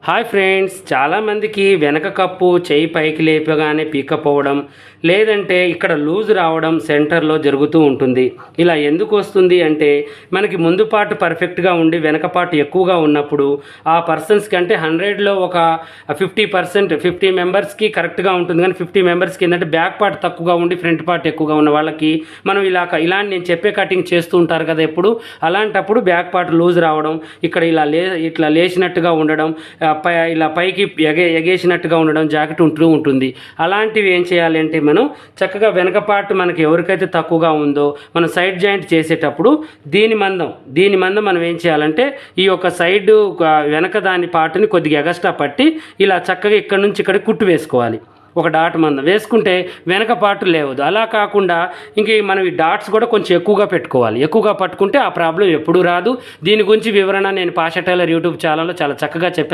Hi friends, చాలామందికి వెనక cup చేయి పైకి లేపగానే పీకపోవడం, లేదంటే ఇక్కడ లూజ్ రావడం సెంటర్లో జరుగుతూ ఉంటుంది. ఇలా ఎందుకు వస్తుంది అంటే మనకి ముందు పార్ట్ పర్ఫెక్ట్గా ఉండి వెనక పార్ట్ ఎక్కువగా ఉన్నప్పుడు ఆ పర్సన్స్ కంటే 100లో ఒక 50%, 50 మెంబర్స్కి కరెక్ట్గా ఉంటుంది. కానీ 50 మెంబర్స్కి ఏంటంటే బ్యాక్ పార్ట్ తక్కువగా ఉండి ఫ్రంట్ పార్ట్ ఎక్కువగా ఉన్న వాళ్ళకి మనం ఇలా నేను చెప్పే కటింగ్ చేస్తూ ఉంటారు కదా ఎప్పుడు. అలాంటప్పుడు బ్యాక్ పార్ట్ లూజ్ రావడం, ఇక్కడ ఇట్లా లేచినట్టుగా ఉండడం, ఇలా పైకి ఎగేసినట్టుగా ఉండడం జాకెట్ ఉంటూ ఉంటుంది. అలాంటివి ఏం చేయాలి అంటే మనం చక్కగా వెనక పార్ట్ మనకి ఎవరికైతే తక్కువగా ఉందో మనం సైడ్ జాయింట్ చేసేటప్పుడు దీని మందం మనం ఏం చేయాలంటే ఈ యొక్క సైడ్ వెనక దాని పార్ట్ని కొద్దిగా ఎగస్ట్రా పట్టి ఇలా చక్కగా ఇక్కడ నుంచి ఇక్కడ కుట్టు వేసుకోవాలి. ఒక డాట్ మందం వేసుకుంటే వెనక పార్ట్ లేవదు. అలా కాకుండా ఇంక మనం ఈ డాట్స్ కూడా కొంచెం ఎక్కువగా పెట్టుకోవాలి. ఎక్కువగా పట్టుకుంటే ఆ ప్రాబ్లం ఎప్పుడూ రాదు. దీని గురించి వివరణ నేను పాషా టైలర్ యూట్యూబ్ ఛానల్లో చాలా చక్కగా చెప్పాను.